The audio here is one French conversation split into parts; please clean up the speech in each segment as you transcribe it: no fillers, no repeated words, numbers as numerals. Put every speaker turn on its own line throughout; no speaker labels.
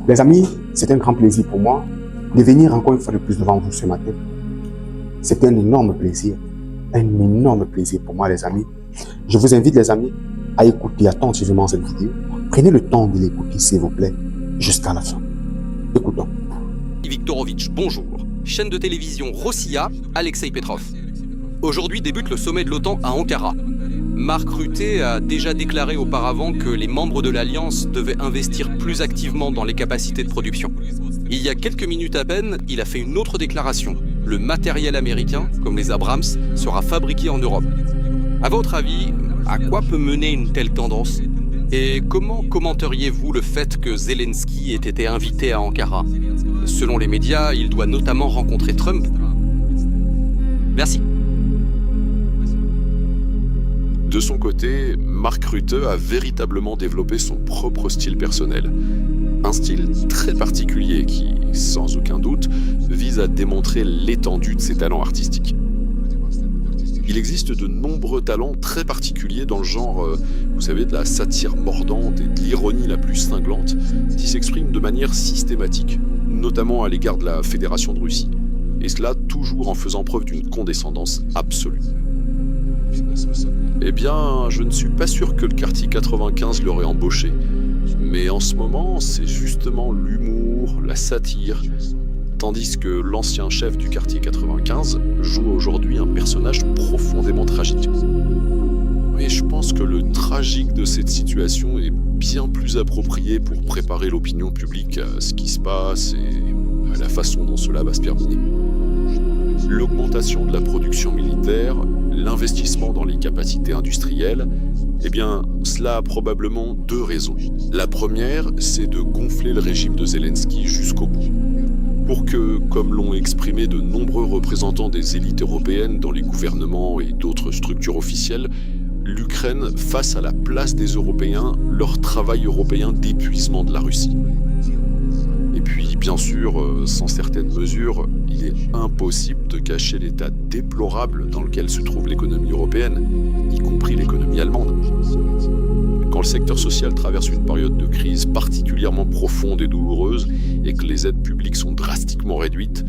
Les amis, c'est un grand plaisir pour moi de venir encore une fois de plus devant vous ce matin. C'est un énorme plaisir pour moi, les amis. Je vous invite, les amis, à écouter attentivement cette vidéo. Prenez le temps de l'écouter, s'il vous plaît, jusqu'à la fin. Écoutons.
Viktorovitch, bonjour. Chaîne de télévision Rossiya, Alexei Petrov. Aujourd'hui débute le sommet de l'OTAN à Ankara. Mark Rutte a déjà déclaré auparavant que les membres de l'Alliance devaient investir plus activement dans les capacités de production. Il y a quelques minutes à peine, il a fait une autre déclaration. Le matériel américain, comme les Abrams, sera fabriqué en Europe. À votre avis, à quoi peut mener une telle tendance ? Et comment commenteriez-vous le fait que Zelensky ait été invité à Ankara ? Selon les médias, il doit notamment rencontrer Trump. Merci.
De son côté, Mark Rutte a véritablement développé son propre style personnel. Un style très particulier qui, sans aucun doute, vise à démontrer l'étendue de ses talents artistiques. Il existe de nombreux talents très particuliers dans le genre, vous savez, de la satire mordante et de l'ironie la plus cinglante, qui s'expriment de manière systématique, notamment à l'égard de la Fédération de Russie. Et cela toujours en faisant preuve d'une condescendance absolue. Eh bien, je ne suis pas sûr que le quartier 95 l'aurait embauché. Mais en ce moment, c'est justement l'humour, la satire, tandis que l'ancien chef du quartier 95 joue aujourd'hui un personnage profondément tragique. Et je pense que le tragique de cette situation est bien plus approprié pour préparer l'opinion publique à ce qui se passe et à la façon dont cela va se terminer. L'augmentation de la production militaire, l'investissement dans les capacités industrielles, eh bien, cela a probablement deux raisons. La première, c'est de gonfler le régime de Zelensky jusqu'au bout. Pour que, comme l'ont exprimé de nombreux représentants des élites européennes dans les gouvernements et d'autres structures officielles, l'Ukraine fasse à la place des Européens leur travail européen d'épuisement de la Russie. Et puis, bien sûr, sans certaines mesures, il est impossible de cacher l'état déplorable dans lequel se trouve l'économie européenne, y compris l'économie allemande. Quand le secteur social traverse une période de crise particulièrement profonde et douloureuse, et que les aides publiques sont drastiquement réduites,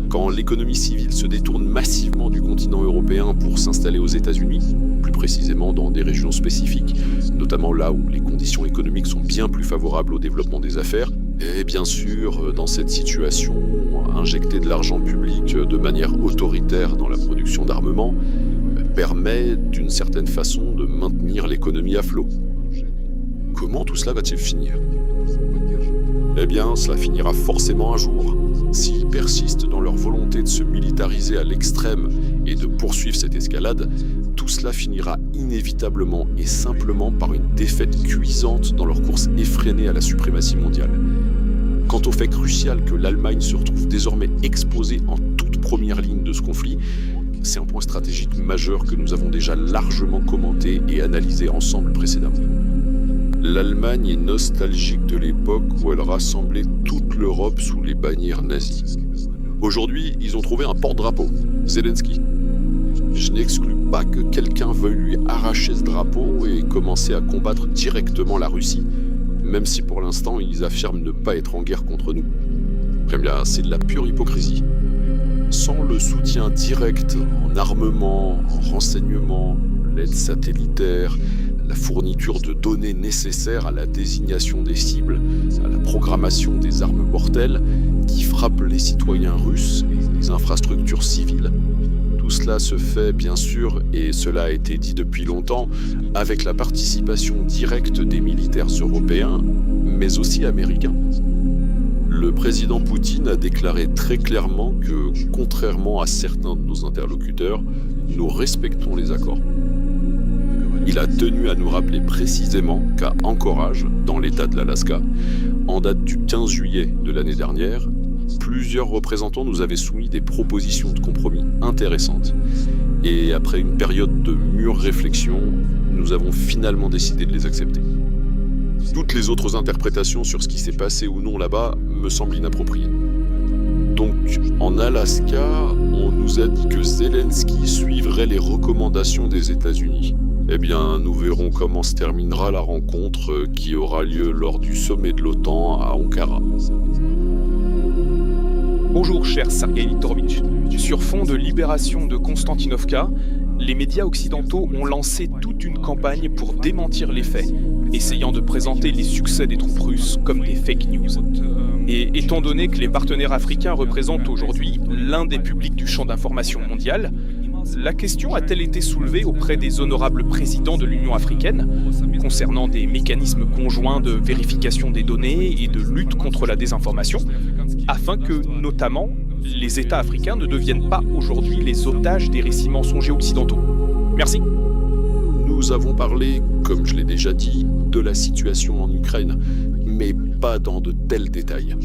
quand l'économie civile se détourne massivement du continent européen pour s'installer aux États-Unis, plus précisément dans des régions spécifiques, notamment là où les conditions économiques sont bien plus favorables au développement des affaires, et bien sûr, dans cette situation, injecter de l'argent public de manière autoritaire dans la production d'armement permet d'une certaine façon de maintenir l'économie à flot. Comment tout cela va-t-il finir ? Eh bien, cela finira forcément un jour. S'ils persistent dans leur volonté de se militariser à l'extrême et de poursuivre cette escalade, tout cela finira inévitablement et simplement par une défaite cuisante dans leur course effrénée à la suprématie mondiale. Quant au fait crucial que l'Allemagne se retrouve désormais exposée en toute première ligne de ce conflit, c'est un point stratégique majeur que nous avons déjà largement commenté et analysé ensemble précédemment. L'Allemagne est nostalgique de l'époque où elle rassemblait toute l'Europe sous les bannières nazies. Aujourd'hui, ils ont trouvé un porte-drapeau, Zelensky. Je n'exclus pas que quelqu'un veuille lui arracher ce drapeau et commencer à combattre directement la Russie, même si pour l'instant ils affirment ne pas être en guerre contre nous. Eh bien, c'est de la pure hypocrisie. Sans le soutien direct en armement, en renseignement, l'aide satellitaire, la fourniture de données nécessaires à la désignation des cibles, à la programmation des armes mortelles qui frappent les citoyens russes et les infrastructures civiles, tout cela se fait bien sûr, et cela a été dit depuis longtemps, avec la participation directe des militaires européens, mais aussi américains. Le président Poutine a déclaré très clairement que, contrairement à certains de nos interlocuteurs, nous respectons les accords. Il a tenu à nous rappeler précisément qu'à Anchorage, dans l'état de l'Alaska, en date du 15 juillet de l'année dernière, plusieurs représentants nous avaient soumis des propositions de compromis intéressantes. Et après une période de mûre réflexion, nous avons finalement décidé de les accepter. Toutes les autres interprétations sur ce qui s'est passé ou non là-bas me semblent inappropriées. Donc, en Alaska, on nous a dit que Zelensky suivrait les recommandations des États-Unis. Eh bien, nous verrons comment se terminera la rencontre qui aura lieu lors du sommet de l'OTAN à Ankara.
Bonjour cher Sergei Viktorovitch. Sur fond de libération de Konstantinovka, les médias occidentaux ont lancé toute une campagne pour démentir les faits, essayant de présenter les succès des troupes russes comme des fake news. Et étant donné que les partenaires africains représentent aujourd'hui l'un des publics du champ d'information mondial, la question a-t-elle été soulevée auprès des honorables présidents de l'Union africaine concernant des mécanismes conjoints de vérification des données et de lutte contre la désinformation, afin que, notamment, les États africains ne deviennent pas aujourd'hui les otages des récits mensongers occidentaux? Merci.
Nous avons parlé, comme je l'ai déjà dit, de la situation en Ukraine, mais pas dans de tels détails.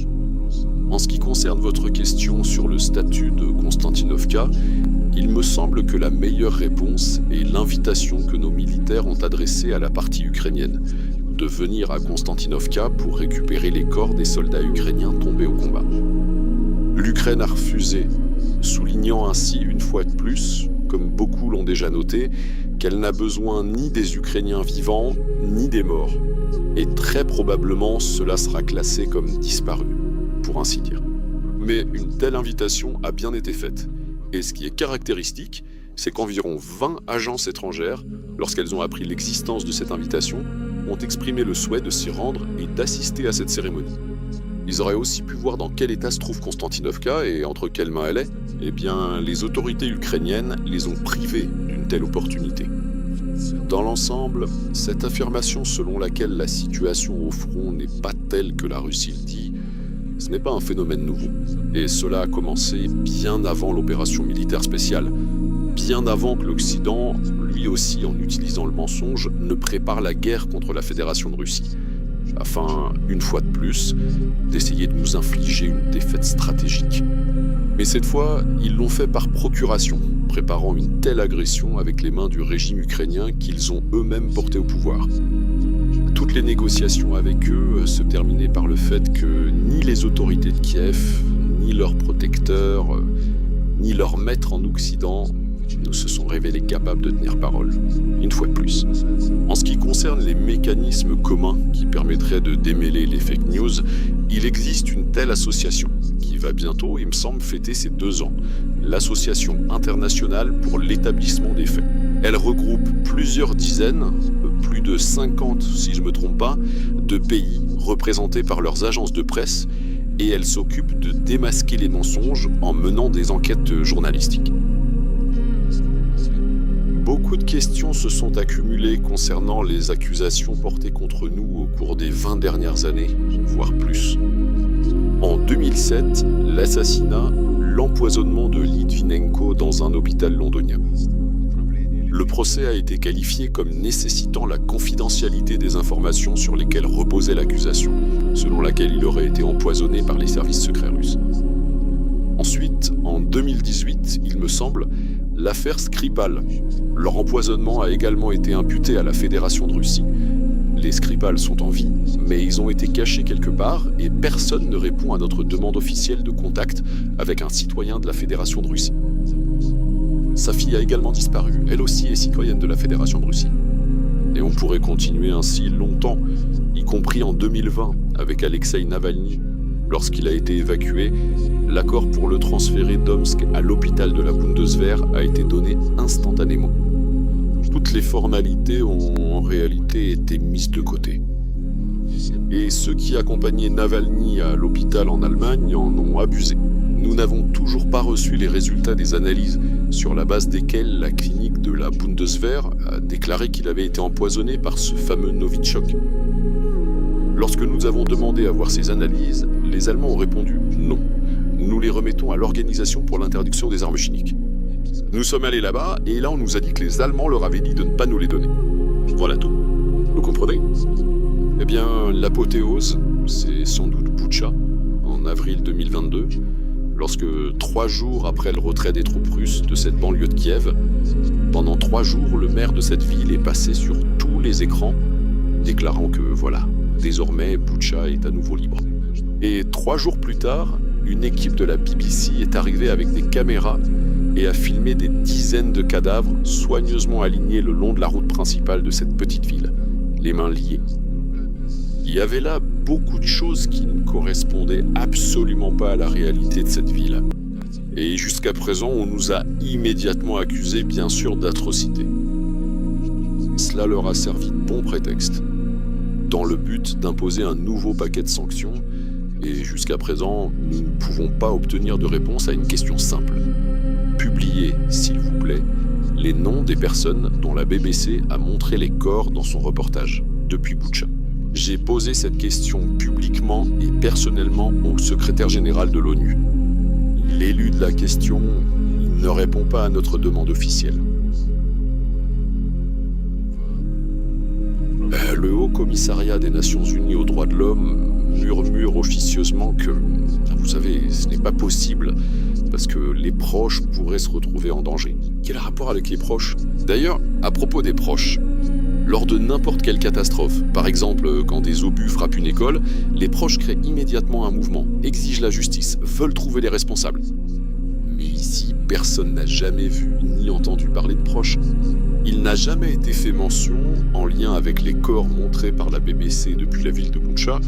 En ce qui concerne votre question sur le statut de Konstantinovka, il me semble que la meilleure réponse est l'invitation que nos militaires ont adressée à la partie ukrainienne, de venir à Konstantinovka pour récupérer les corps des soldats ukrainiens tombés au combat. L'Ukraine a refusé, soulignant ainsi une fois de plus, comme beaucoup l'ont déjà noté, qu'elle n'a besoin ni des Ukrainiens vivants, ni des morts. Et très probablement, cela sera classé comme disparu, pour ainsi dire. Mais une telle invitation a bien été faite. Et ce qui est caractéristique, c'est qu'environ 20 agences étrangères, lorsqu'elles ont appris l'existence de cette invitation, ont exprimé le souhait de s'y rendre et d'assister à cette cérémonie. Ils auraient aussi pu voir dans quel état se trouve Konstantinovka et entre quelles mains elle est. Eh bien, les autorités ukrainiennes les ont privés d'une telle opportunité. Dans l'ensemble, cette affirmation selon laquelle la situation au front n'est pas telle que la Russie le dit, ce n'est pas un phénomène nouveau. Et cela a commencé bien avant l'opération militaire spéciale, bien avant que l'Occident, lui aussi en utilisant le mensonge, ne prépare la guerre contre la Fédération de Russie, afin, une fois de plus, d'essayer de nous infliger une défaite stratégique. Mais cette fois, ils l'ont fait par procuration, préparant une telle agression avec les mains du régime ukrainien qu'ils ont eux-mêmes porté au pouvoir. Toutes les négociations avec eux se terminaient par le fait que ni les autorités de Kiev, ni leurs protecteurs, ni leurs maîtres en Occident ne se sont révélés capables de tenir parole, une fois de plus. En ce qui concerne les mécanismes communs qui permettraient de démêler les fake news, il existe une telle association qui va bientôt, il me semble, fêter ses 2 ans, l'Association internationale pour l'établissement des faits. Elle regroupe plusieurs dizaines, plus de 50 si je ne me trompe pas, de pays représentés par leurs agences de presse, et elle s'occupe de démasquer les mensonges en menant des enquêtes journalistiques. Beaucoup de questions se sont accumulées concernant les accusations portées contre nous au cours des 20 dernières années, voire plus. En 2007, l'assassinat, l'empoisonnement de Litvinenko dans un hôpital londonien. Le procès a été qualifié comme nécessitant la confidentialité des informations sur lesquelles reposait l'accusation, selon laquelle il aurait été empoisonné par les services secrets russes. Ensuite, en 2018, il me semble, l'affaire Skripal. Leur empoisonnement a également été imputé à la Fédération de Russie. Les Skripal sont en vie, mais ils ont été cachés quelque part et personne ne répond à notre demande officielle de contact avec un citoyen de la Fédération de Russie. Sa fille a également disparu, elle aussi est citoyenne de la Fédération de Russie. Et on pourrait continuer ainsi longtemps, y compris en 2020 avec Alexei Navalny. Lorsqu'il a été évacué, l'accord pour le transférer d'Omsk à l'hôpital de la Bundeswehr a été donné instantanément. Toutes les formalités ont en réalité été mises de côté. Et ceux qui accompagnaient Navalny à l'hôpital en Allemagne en ont abusé. Nous n'avons toujours pas reçu les résultats des analyses sur la base desquelles la clinique de la Bundeswehr a déclaré qu'il avait été empoisonné par ce fameux Novichok. Lorsque nous avons demandé à voir ces analyses, les Allemands ont répondu non. Nous les remettons à l'Organisation pour l'interdiction des armes chimiques. Nous sommes allés là-bas et là on nous a dit que les Allemands leur avaient dit de ne pas nous les donner. Voilà tout. Vous comprenez ? Eh bien, l'apothéose, c'est sans doute Boutcha, en avril 2022, lorsque 3 jours après le retrait des troupes russes de cette banlieue de Kiev, pendant 3 jours, le maire de cette ville est passé sur tous les écrans, déclarant que voilà, désormais Boutcha est à nouveau libre. Et 3 jours plus tard, une équipe de la BBC est arrivée avec des caméras et a filmé des dizaines de cadavres soigneusement alignés le long de la route principale de cette petite ville, les mains liées. Il y avait là beaucoup de choses qui ne correspondaient absolument pas à la réalité de cette ville. Et jusqu'à présent, on nous a immédiatement accusés, bien sûr, d'atrocités. Cela leur a servi de bon prétexte, dans le but d'imposer un nouveau paquet de sanctions, et jusqu'à présent, nous ne pouvons pas obtenir de réponse à une question simple. Publiez, s'il vous plaît, les noms des personnes dont la BBC a montré les corps dans son reportage, depuis Boutcha. J'ai posé cette question publiquement et personnellement au secrétaire général de l'ONU. L'élu de la question, il ne répond pas à notre demande officielle. Le Haut Commissariat des Nations Unies aux droits de l'homme murmure officieusement que, vous savez, ce n'est pas possible parce que les proches pourraient se retrouver en danger. Quel rapport avec les proches ? D'ailleurs, à propos des proches, lors de n'importe quelle catastrophe, par exemple quand des obus frappent une école, les proches créent immédiatement un mouvement, exigent la justice, veulent trouver les responsables. Mais ici, personne n'a jamais vu ni entendu parler de proches. Il n'a jamais été fait mention, en lien avec les corps montrés par la BBC depuis la ville de Boutcha,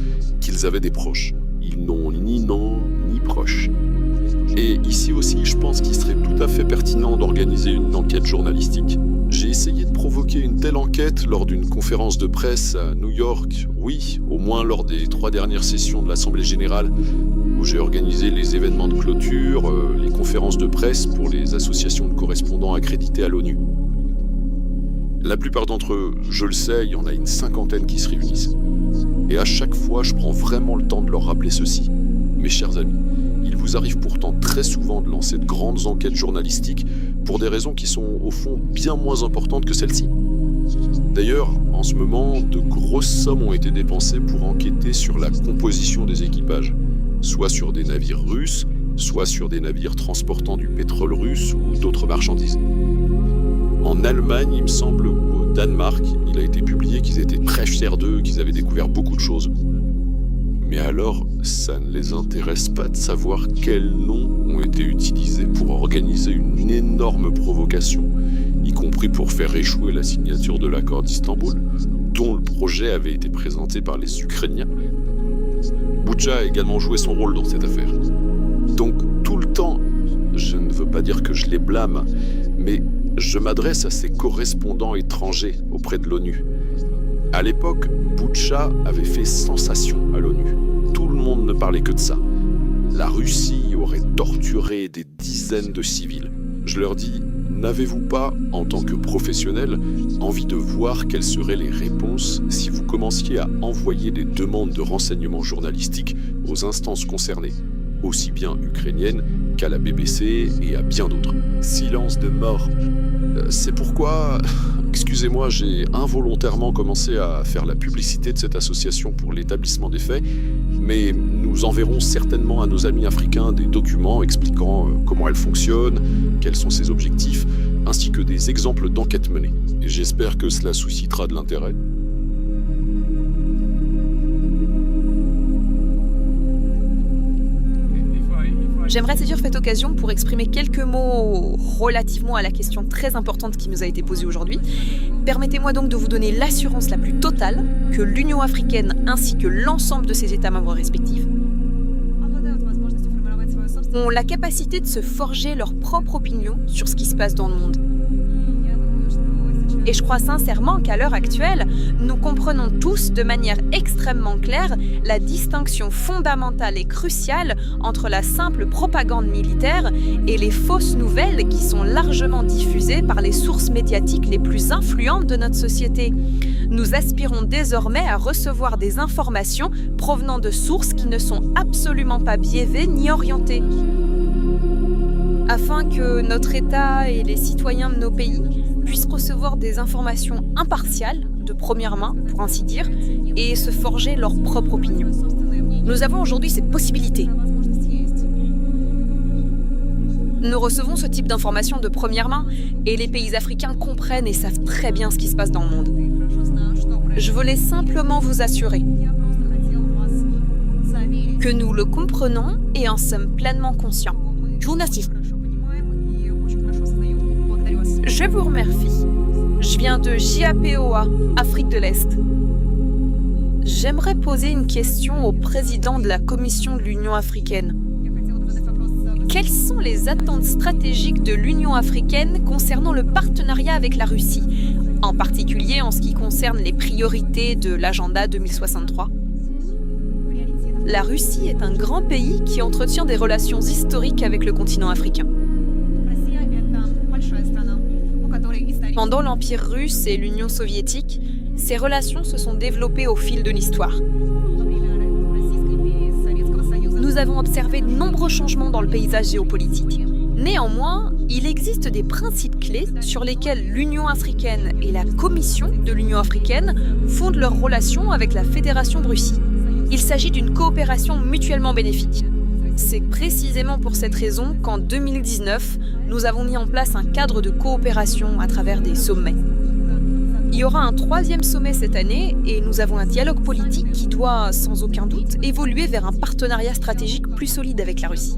qu'ils avaient des proches. Ils n'ont ni nom, ni proches. Et ici aussi, je pense qu'il serait tout à fait pertinent d'organiser une enquête journalistique. J'ai essayé de provoquer une telle enquête lors d'une conférence de presse à New York, oui, au moins lors des 3 dernières sessions de l'Assemblée Générale, où j'ai organisé les événements de clôture, les conférences de presse pour les associations de correspondants accréditées à l'ONU. La plupart d'entre eux, je le sais, il y en a une 50aine qui se réunissent. Et à chaque fois, je prends vraiment le temps de leur rappeler ceci. Mes chers amis, il vous arrive pourtant très souvent de lancer de grandes enquêtes journalistiques pour des raisons qui sont au fond bien moins importantes que celles-ci. D'ailleurs, en ce moment, de grosses sommes ont été dépensées pour enquêter sur la composition des équipages, soit sur des navires russes, soit sur des navires transportant du pétrole russe ou d'autres marchandises. En Allemagne, il me semble, ou au Danemark, il a été publié qu'ils étaient très fiers d'eux, qu'ils avaient découvert beaucoup de choses. Mais alors, ça ne les intéresse pas de savoir quels noms ont été utilisés pour organiser une énorme provocation, y compris pour faire échouer la signature de l'accord d'Istanbul, dont le projet avait été présenté par les Ukrainiens. Boutcha a également joué son rôle dans cette affaire. Donc, tout le temps, je ne veux pas dire que je les blâme, mais je m'adresse à ces correspondants étrangers auprès de l'ONU. À l'époque, Boutcha avait fait sensation à l'ONU. Tout le monde ne parlait que de ça. La Russie aurait torturé des dizaines de civils. Je leur dis, n'avez-vous pas, en tant que professionnel, envie de voir quelles seraient les réponses si vous commenciez à envoyer des demandes de renseignements journalistiques aux instances concernées, aussi bien ukrainiennes qu'à la BBC et à bien d'autres. Silence de mort. C'est pourquoi, excusez-moi, j'ai involontairement commencé à faire la publicité de cette association pour l'établissement des faits, mais nous enverrons certainement à nos amis africains des documents expliquant comment elle fonctionne, quels sont ses objectifs, ainsi que des exemples d'enquêtes menées. Et j'espère que cela suscitera de l'intérêt.
J'aimerais saisir cette occasion pour exprimer quelques mots relativement à la question très importante qui nous a été posée aujourd'hui. Permettez-moi donc de vous donner l'assurance la plus totale que l'Union africaine ainsi que l'ensemble de ses États membres respectifs ont la capacité de se forger leur propre opinion sur ce qui se passe dans le monde. Et je crois sincèrement qu'à l'heure actuelle, nous comprenons tous de manière extrêmement claire la distinction fondamentale et cruciale entre la simple propagande militaire et les fausses nouvelles qui sont largement diffusées par les sources médiatiques les plus influentes de notre société. Nous aspirons désormais à recevoir des informations provenant de sources qui ne sont absolument pas biaisées ni orientées. Afin que notre État et les citoyens de nos pays puissent recevoir des informations impartiales, de première main, pour ainsi dire, et se forger leur propre opinion. Nous avons aujourd'hui cette possibilité. Nous recevons ce type d'informations de première main, et les pays africains comprennent et savent très bien ce qui se passe dans le monde. Je voulais simplement vous assurer que nous le comprenons et en sommes pleinement conscients. Je vous remercie. Je viens de JAPOA, Afrique de l'Est. J'aimerais poser une question au président de la Commission de l'Union africaine. Quelles sont les attentes stratégiques de l'Union africaine concernant le partenariat avec la Russie, en particulier en ce qui concerne les priorités de l'agenda 2063 ? La Russie est un grand pays qui entretient des relations historiques avec le continent africain. Pendant l'Empire russe et l'Union soviétique, ces relations se sont développées au fil de l'histoire. Nous avons observé de nombreux changements dans le paysage géopolitique. Néanmoins, il existe des principes clés sur lesquels l'Union africaine et la Commission de l'Union africaine fondent leurs relations avec la Fédération de Russie. Il s'agit d'une coopération mutuellement bénéfique. C'est précisément pour cette raison qu'en 2019, nous avons mis en place un cadre de coopération à travers des sommets. Il y aura un 3e sommet cette année et nous avons un dialogue politique qui doit, sans aucun doute, évoluer vers un partenariat stratégique plus solide avec la Russie.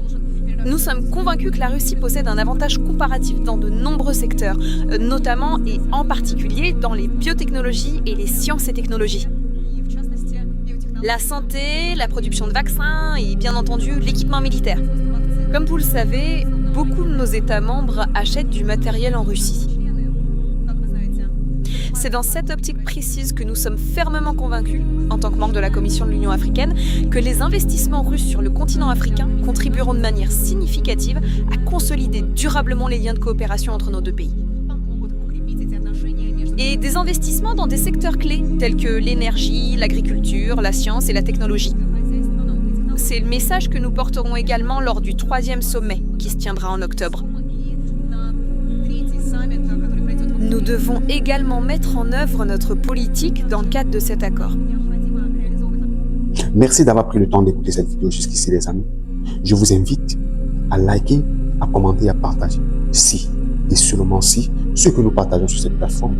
Nous sommes convaincus que la Russie possède un avantage comparatif dans de nombreux secteurs, notamment et en particulier dans les biotechnologies et les sciences et technologies. La santé, la production de vaccins et bien entendu l'équipement militaire. Comme vous le savez, beaucoup de nos États membres achètent du matériel en Russie. C'est dans cette optique précise que nous sommes fermement convaincus, en tant que membre de la Commission de l'Union africaine, que les investissements russes sur le continent africain contribueront de manière significative à consolider durablement les liens de coopération entre nos deux pays. Et des investissements dans des secteurs clés tels que l'énergie, l'agriculture, la science et la technologie. C'est le message que nous porterons également lors du 3e sommet qui se tiendra en octobre. Nous devons également mettre en œuvre notre politique dans le cadre de cet accord.
Merci d'avoir pris le temps d'écouter cette vidéo jusqu'ici, les amis. Je vous invite à liker, à commenter et à partager. Si, et seulement si, ce que nous partageons sur cette plateforme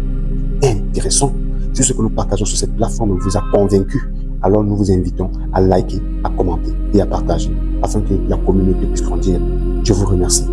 est intéressant, si ce que nous partageons sur cette plateforme vous a convaincu, alors nous vous invitons à liker, à commenter et à partager afin que la communauté puisse grandir. Je vous remercie.